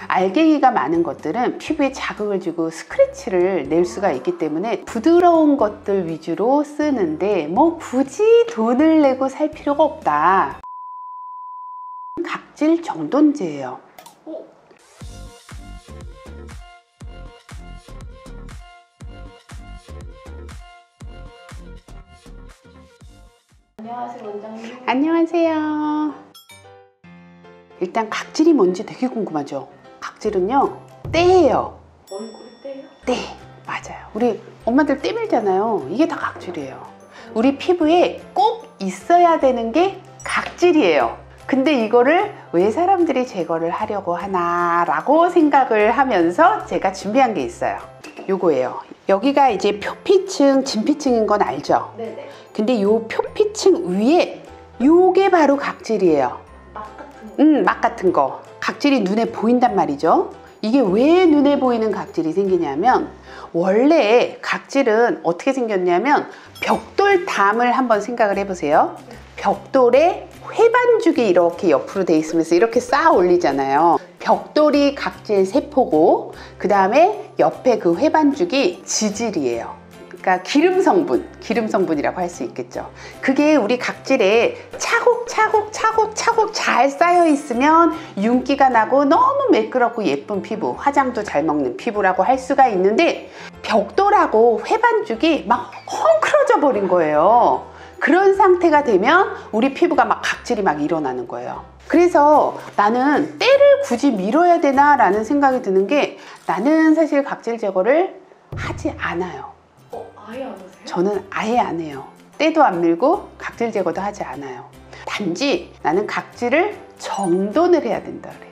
알갱이가 많은 것들은 피부에 자극을 주고 스크래치를 낼 수가 있기 때문에 부드러운 것들 위주로 쓰는데 뭐 굳이 돈을 내고 살 필요가 없다. 각질 정돈제예요. 안녕하세요, 원장님. 안녕하세요. 일단 각질이 뭔지 되게 궁금하죠? 각질은요, 때예요. 얼굴에 때요? 때, 맞아요. 우리 엄마들 때 밀잖아요. 이게 다 각질이에요. 우리 피부에 꼭 있어야 되는 게 각질이에요. 근데 이거를 왜 사람들이 제거를 하려고 하나 라고 생각을 하면서 제가 준비한 게 있어요. 요거예요. 여기가 이제 표피층, 진피층인 건 알죠? 네네. 근데 요 표피층 위에 요게 바로 각질이에요. 막 같은 거. 막 같은 거. 각질이 눈에 보인단 말이죠. 이게 왜 눈에 보이는 각질이 생기냐면, 원래 각질은 어떻게 생겼냐면 벽돌담을 한번 생각을 해보세요. 벽돌에 회반죽이 이렇게 옆으로 돼 있으면서 이렇게 쌓아 올리잖아요. 벽돌이 각질 세포고, 그 다음에 옆에 그 회반죽이 지질이에요. 그러니까 기름 성분이라고 할 수 있겠죠. 그게 우리 각질에 차곡차곡 잘 쌓여 있으면 윤기가 나고 너무 매끄럽고 예쁜 피부, 화장도 잘 먹는 피부라고 할 수가 있는데, 벽돌하고 회반죽이 막 헝클어져 버린 거예요. 그런 상태가 되면 우리 피부가 막 각질이 막 일어나는 거예요. 그래서 나는 때를 굳이 밀어야 되나 라는 생각이 드는 게, 나는 사실 각질 제거를 하지 않아요. 아예 안 하세요? 저는 아예 안 해요. 때도 안 밀고 각질 제거도 하지 않아요. 단지 나는 각질을 정돈을 해야 된다 그래.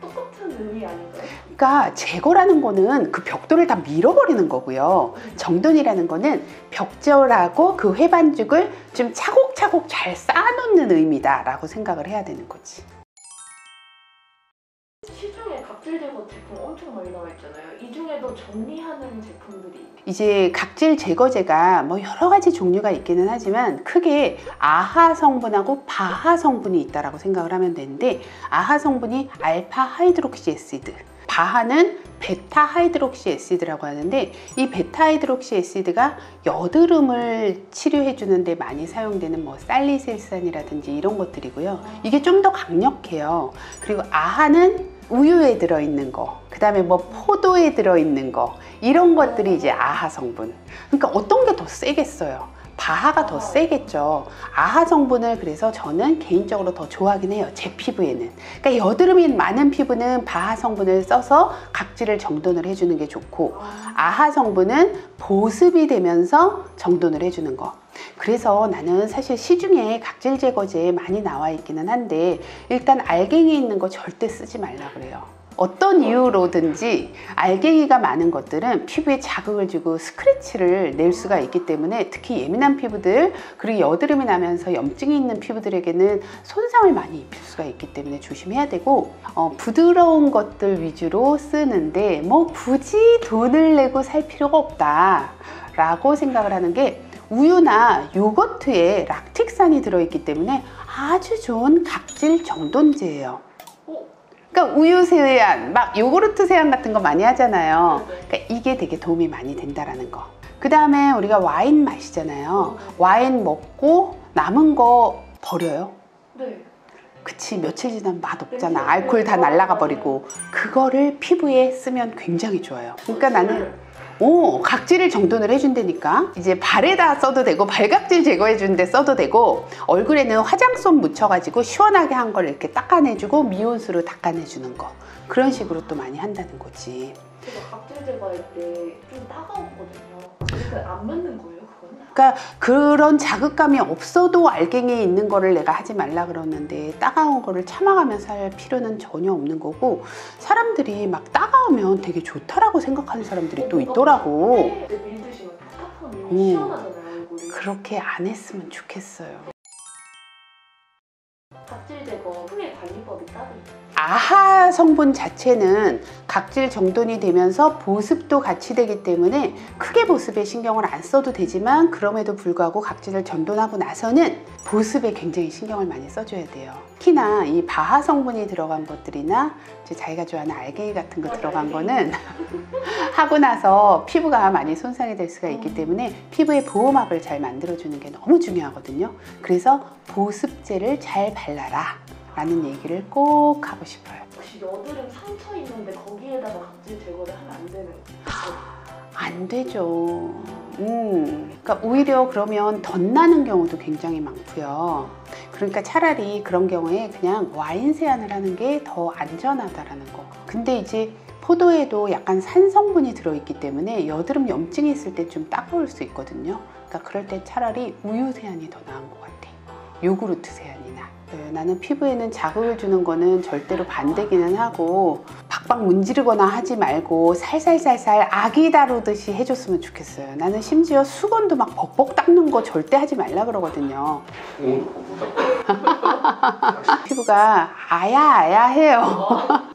똑같은 의미 아닌가요? 그러니까 제거라는 거는 그 벽돌을 다 밀어버리는 거고요. 정돈이라는 거는 벽돌하고 그 회반죽을 좀 차곡차곡 잘 쌓아놓는 의미다라고 생각을 해야 되는 거지. 시중에 각질 제거 제품 엄청 많이 나와 있잖아요. 이 중에도 정리하는 제품들이 이제 각질 제거제가 뭐 여러 가지 종류가 있기는 하지만 크게 아하 성분하고 바하 성분이 있다라고 생각을 하면 되는데, 아하 성분이 알파 하이드록시 애시드, 바하는 베타 하이드록시 애시드라고 하는데, 이 베타 하이드록시 애시드가 여드름을 치료해 주는데 많이 사용되는 뭐 살리실산이라든지 이런 것들이고요. 이게 좀 더 강력해요. 그리고 아하는 우유에 들어있는 거, 그 다음에 뭐 포도에 들어있는 거, 이런 것들이 이제 아하 성분. 그러니까 어떤 게 더 세겠어요? 바하가 더 세겠죠. 아하 성분을 그래서 저는 개인적으로 더 좋아하긴 해요. 제 피부에는. 그러니까 여드름이 많은 피부는 바하 성분을 써서 각질을 정돈을 해주는 게 좋고, 아하 성분은 보습이 되면서 정돈을 해주는 거. 그래서 나는 사실 시중에 각질 제거제 많이 나와 있기는 한데, 일단 알갱이 있는 거 절대 쓰지 말라 그래요. 어떤 이유로든지 알갱이가 많은 것들은 피부에 자극을 주고 스크래치를 낼 수가 있기 때문에, 특히 예민한 피부들, 그리고 여드름이 나면서 염증이 있는 피부들에게는 손상을 많이 입힐 수가 있기 때문에 조심해야 되고, 부드러운 것들 위주로 쓰는데 뭐 굳이 돈을 내고 살 필요가 없다 라고 생각을 하는 게, 우유나 요거트에 락틱산이 들어있기 때문에 아주 좋은 각질 정돈제예요. 그러니까 우유 세안, 막 요구르트 세안 같은 거 많이 하잖아요. 그러니까 이게 되게 도움이 많이 된다라는 거. 그 다음에 우리가 와인 마시잖아요. 와인 먹고 남은 거 버려요. 네. 그치, 며칠 지나면 맛 없잖아. 알코올 다 날아가 버리고. 그거를 피부에 쓰면 굉장히 좋아요. 그러니까 나는 각질을 정돈을 해준다니까. 이제 발에다 써도 되고, 발각질 제거해 주는데 써도 되고, 얼굴에는 화장솜 묻혀가지고 시원하게 한 걸 이렇게 닦아내주고 미온수로 닦아내주는 거, 그런 식으로 또 많이 한다는 거지. 제가 각질 제거할 때 좀 따가웠거든요. 그러니까 안 맞는 거예요, 그건? 그러니까 그런 자극감이 없어도 알갱이 있는 거를 내가 하지 말라 그러는데, 따가운 거를 참아가면서 할 필요는 전혀 없는 거고, 사람들이 막 따가우면 되게 좋다라고 생각하는 사람들이 또 있더라고. 밀드시면 탁탁하면 시원하잖아요, 얼굴이. 그렇게 안 했으면 좋겠어요. 각질 제거 후에 관리법이 따로 있어요? 아하 성분 자체는 각질 정돈이 되면서 보습도 같이 되기 때문에 크게 보습에 신경을 안 써도 되지만, 그럼에도 불구하고 각질을 전돈하고 나서는 보습에 굉장히 신경을 많이 써줘야 돼요. 특히나 이 바하 성분이 들어간 것들이나 이제 자기가 좋아하는 알갱이 같은 거 들어간 거는 하고 나서 피부가 많이 손상이 될 수가 있기 때문에 피부의 보호막을 잘 만들어주는 게 너무 중요하거든요. 그래서 보습제를 잘 발라라 라는 얘기를 꼭 하고 싶어요. 혹시 여드름 상처 있는데 거기에다가 각질 제거를 하면 안 되는 거예요? 안 되죠. 그러니까 오히려 그러면 덧나는 경우도 굉장히 많고요. 그러니까 차라리 그런 경우에 그냥 와인 세안을 하는 게 더 안전하다라는 거. 근데 이제 포도에도 약간 산 성분이 들어있기 때문에 여드름 염증이 있을 때 좀 따가울 수 있거든요. 그러니까 그럴 때 차라리 우유 세안이 더 나은 것 같아요. 요구르트 세안이나. 나는 피부에는 자극을 주는 거는 절대로 반대기는 하고, 박박 문지르거나 하지 말고 살살살살 아기 다루듯이 해줬으면 좋겠어요. 나는 심지어 수건도 막 벅벅 닦는 거 절대 하지 말라 그러거든요. 피부가 아야아야해요.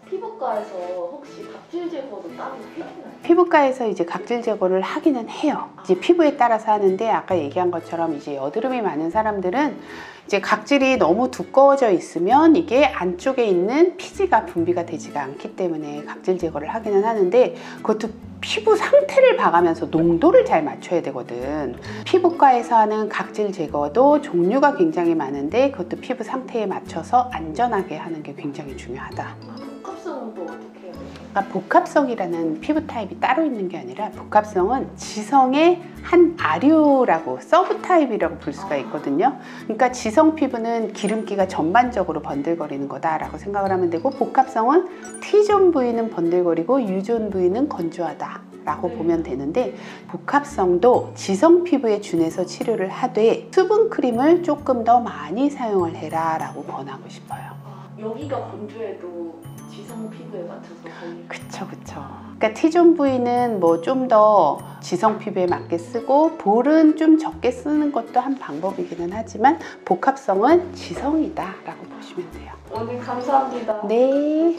피부과에서 혹시 각질 제거도 따로 해주나요? 피부과에서 이제 각질 제거를 하기는 해요. 이제 피부에 따라서 하는데, 아까 얘기한 것처럼 이제 여드름이 많은 사람들은 이제 각질이 너무 두꺼워져 있으면 이게 안쪽에 있는 피지가 분비가 되지가 않기 때문에 각질 제거를 하기는 하는데, 그것도 피부 상태를 봐가면서 농도를 잘 맞춰야 되거든. 피부과에서 하는 각질 제거도 종류가 굉장히 많은데, 그것도 피부 상태에 맞춰서 안전하게 하는 게 굉장히 중요하다. 복합성은 또 어떻게 해야 돼요? 그러니까 복합성이라는 피부 타입이 따로 있는 게 아니라, 복합성은 지성의 한 아류라고, 서브 타입이라고 볼 수가 있거든요. 그러니까 지성 피부는 기름기가 전반적으로 번들거리는 거다라고 생각을 하면 되고, 복합성은 T존 부위는 번들거리고 U존 부위는 건조하다 라고 보면 되는데, 복합성도 지성 피부에 준해서 치료를 하되 수분 크림을 조금 더 많이 사용을 해라 라고 권하고 싶어요. 여기가 건조해도 지성 피부에 맞춰서 관리. 그쵸. 그러니까 T존 부위는 뭐 좀 더 지성 피부에 맞게 쓰고, 볼은 좀 적게 쓰는 것도 한 방법이기는 하지만 복합성은 지성이다 라고 보시면 돼요. 오늘 감사합니다. 네.